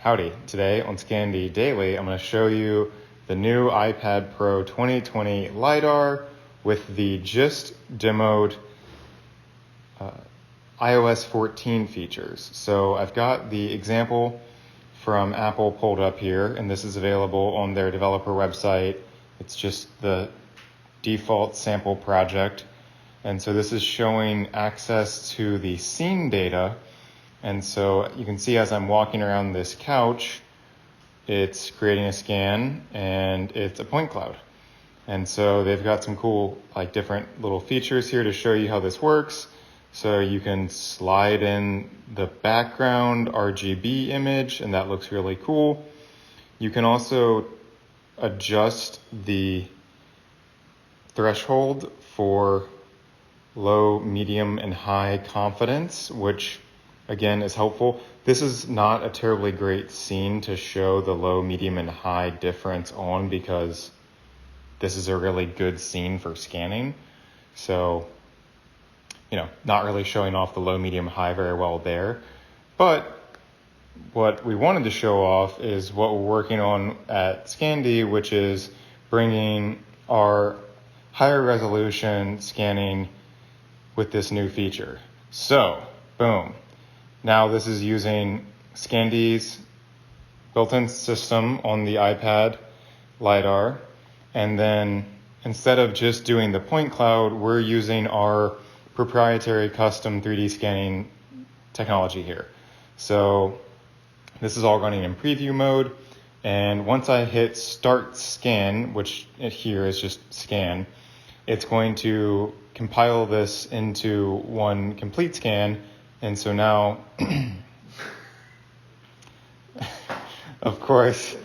Howdy, today on Scandy Daily, I'm going to show you the new iPad Pro 2020 LiDAR with the just demoed iOS 14 features. So I've got the example from Apple pulled up here, and this is available on their developer website. It's just the default sample project. And so this is showing access to the scene data. And so you can see as I'm walking around this couch, it's creating a scan and it's a point cloud. And so they've got some cool, different little features here to show you how this works. So you can slide in the background RGB image, and that looks really cool. You can also adjust the threshold for low, medium, and high confidence, which again is helpful. This is not a terribly great scene to show the low, medium, and high difference on because this is a really good scene for scanning. So, not really showing off the low, medium, high very well there. But what we wanted to show off is what we're working on at Scandy, which is bringing our higher resolution scanning with this new feature. So, boom. Now this is using Scandy's built-in system on the iPad LiDAR. And then instead of just doing the point cloud, we're using our proprietary custom 3D scanning technology here. So this is all running in preview mode. And once I hit start scan, which here is just scan, it's going to compile this into one complete scan. And so now, of course,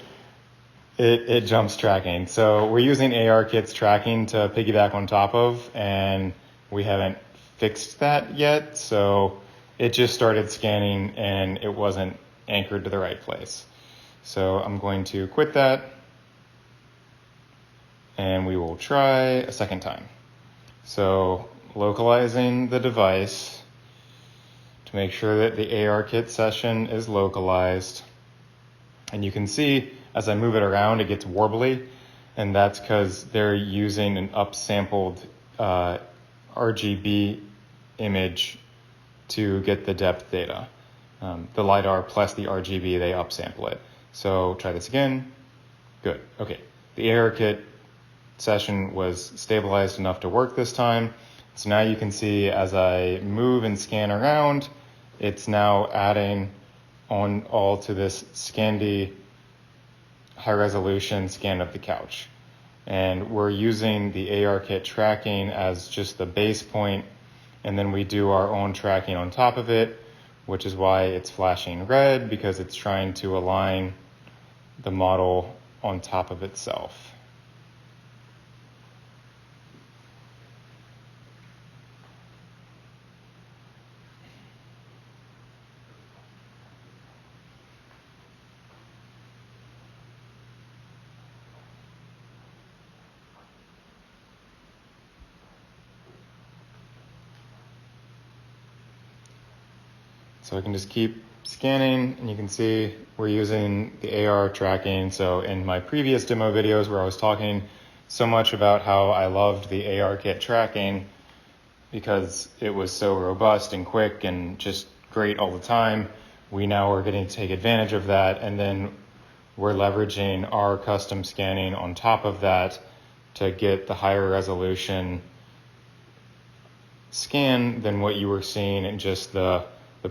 it jumps tracking. So we're using ARKit's tracking to piggyback on top of, and we haven't fixed that yet. So it just started scanning and it wasn't anchored to the right place. So I'm going to quit that and we will try a second time. So localizing the device to make sure that the ARKit session is localized. And you can see as I move it around, it gets warbly, and that's because they're using an upsampled RGB image to get the depth data. The LiDAR plus the RGB, they upsample it. So try this again. Good. Okay. The ARKit session was stabilized enough to work this time. So now you can see as I move and scan around, it's now adding on all to this Scandy high resolution scan of the couch. And we're using the ARKit tracking as just the base point, and then we do our own tracking on top of it, which is why it's flashing red, because it's trying to align the model on top of itself. So I can just keep scanning, and you can see we're using the AR tracking. So in my previous demo videos where I was talking so much about how I loved the ARKit tracking because it was so robust and quick and just great all the time, we now are getting to take advantage of that, and then we're leveraging our custom scanning on top of that to get the higher resolution scan than what you were seeing in just the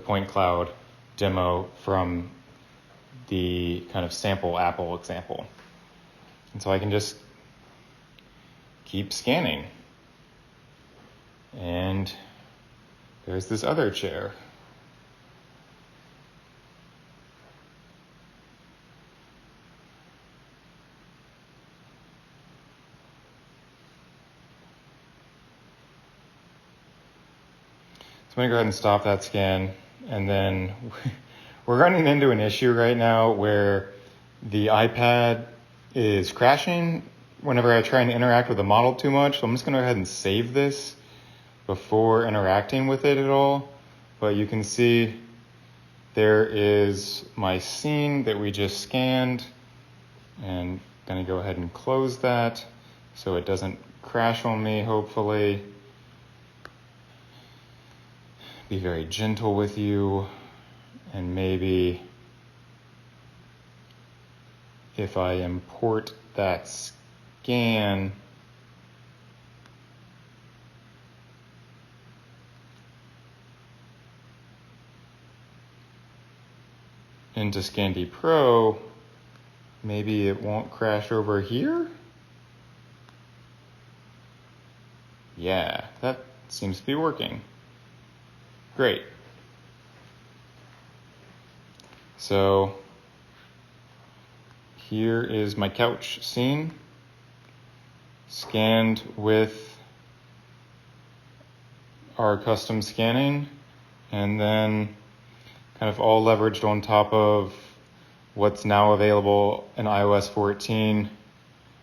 point cloud demo from the kind of sample Apple example. And so I can just keep scanning. And there's this other chair. So I'm going to go ahead and stop that scan. And then we're running into an issue right now where the iPad is crashing whenever I try and interact with the model too much. So I'm just going to go ahead and save this before interacting with it at all. But you can see there is my scene that we just scanned, and I'm going to go ahead and close that so it doesn't crash on me, hopefully. Be very gentle with you, and maybe if I import that scan into Scandy Pro, maybe it won't crash over here? Yeah, that seems to be working. Great. So here is my couch scene, scanned with our custom scanning, and then kind of all leveraged on top of what's now available in iOS 14.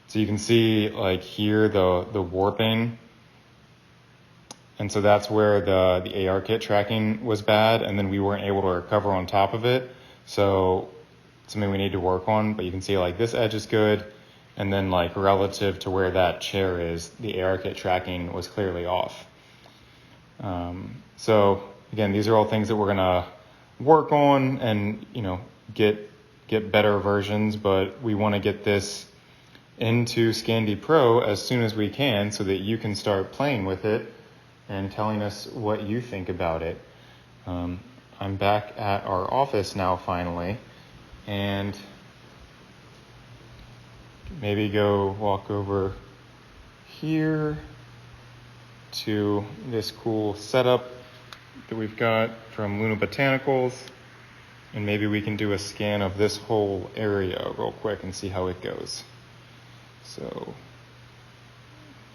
So you can see like here the warping. And so that's where the ARKit tracking was bad, and then we weren't able to recover on top of it. So something we need to work on, but you can see like this edge is good, and then like relative to where that chair is, the ARKit tracking was clearly off. So again, these are all things that we're gonna work on and get better versions, but we want to get this into Scandy Pro as soon as we can so that you can start playing with it and telling us what you think about it. I'm back at our office now finally, and maybe go walk over here to this cool setup that we've got from Luna Botanicals, and maybe we can do a scan of this whole area real quick and see how it goes. So,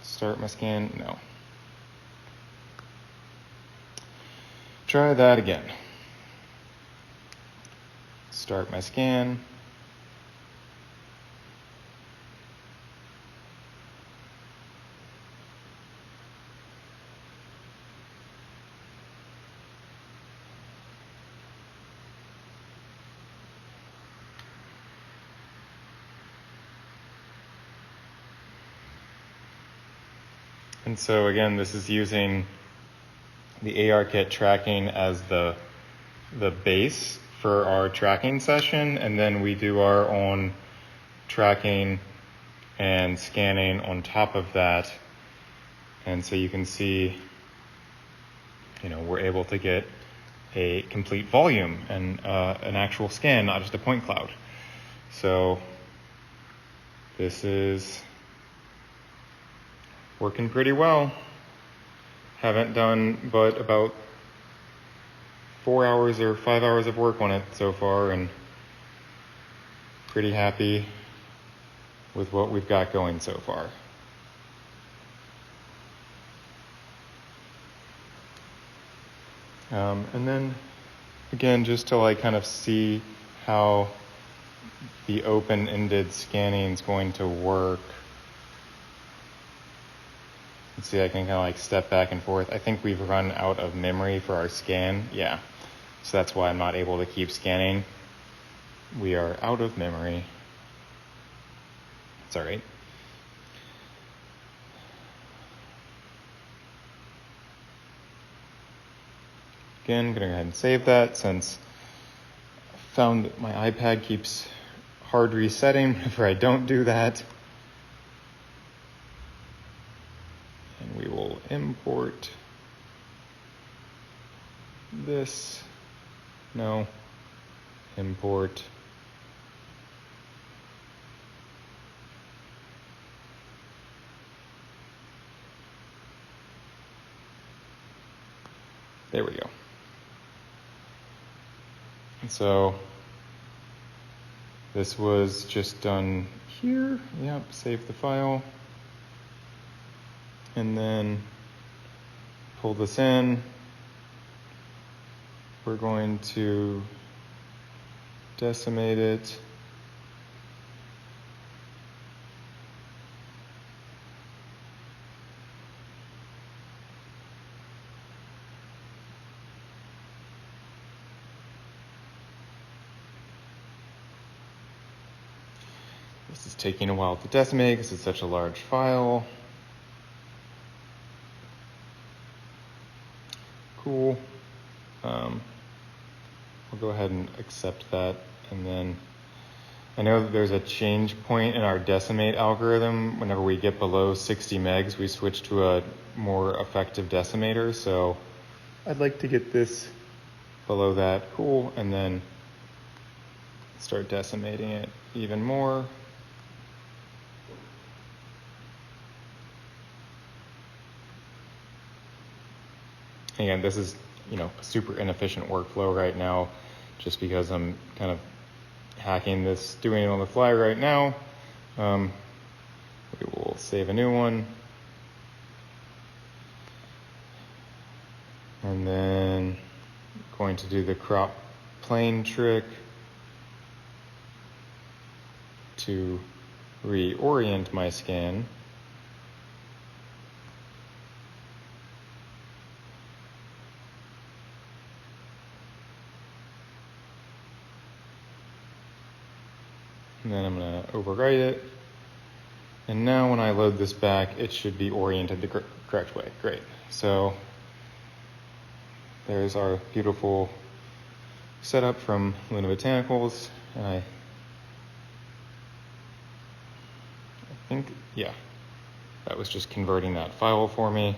start my scan, no. Try that again. Start my scan. And so again, this is using the ARKit tracking as the base for our tracking session, and then we do our own tracking and scanning on top of that. And so you can see, we're able to get a complete volume and an actual scan, not just a point cloud. So this is working pretty well. Haven't done but about 4 hours or 5 hours of work on it so far, and pretty happy with what we've got going so far. And then again, just to kind of see how the open-ended scanning is going to work. Let's see, I can kind of step back and forth. I think we've run out of memory for our scan. Yeah, so that's why I'm not able to keep scanning. We are out of memory. It's all right. Again, I'm going to go ahead and save that since I found that my iPad keeps hard resetting whenever I don't do that. And we will import this. No. Import. There we go. And so this was just done here. Yep, save the file. And then pull this in. We're going to decimate it. This is taking a while to decimate because it's such a large file. Cool. We'll go ahead and accept that, and then I know that there's a change point in our decimate algorithm. Whenever we get below 60 megs, we switch to a more effective decimator. So I'd like to get this below that. Cool. And then start decimating it even more. Again, this is, a super inefficient workflow right now, just because I'm kind of hacking this, doing it on the fly right now. We will save a new one. And then going to do the crop plane trick to reorient my scan. And then I'm going to overwrite it. And now when I load this back, it should be oriented the correct way. Great. So there's our beautiful setup from Luna Botanicals. And I think, yeah, that was just converting that file for me.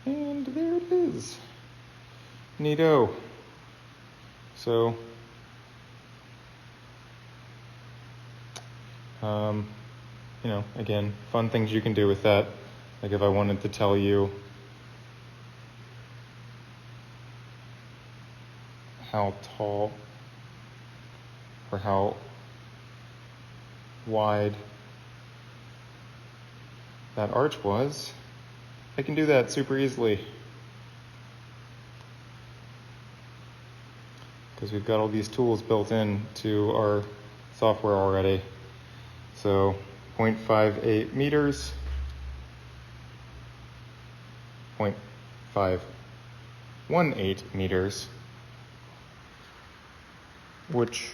And there it is. Neato. So, again, fun things you can do with that. Like if I wanted to tell you how tall or how wide that arch was, I can do that super easily. Because we've got all these tools built in to our software already. So 0.58 meters, 0.518 meters, which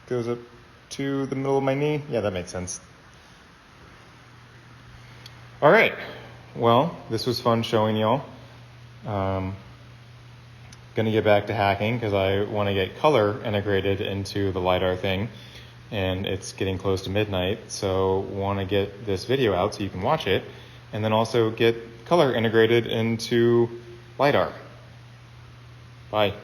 goes up to the middle of my knee. Yeah, that makes sense. All right, well, this was fun showing y'all. Gonna get back to hacking because I want to get color integrated into the LiDAR thing, and it's getting close to midnight, so want to get this video out so you can watch it, and then also get color integrated into LiDAR. Bye.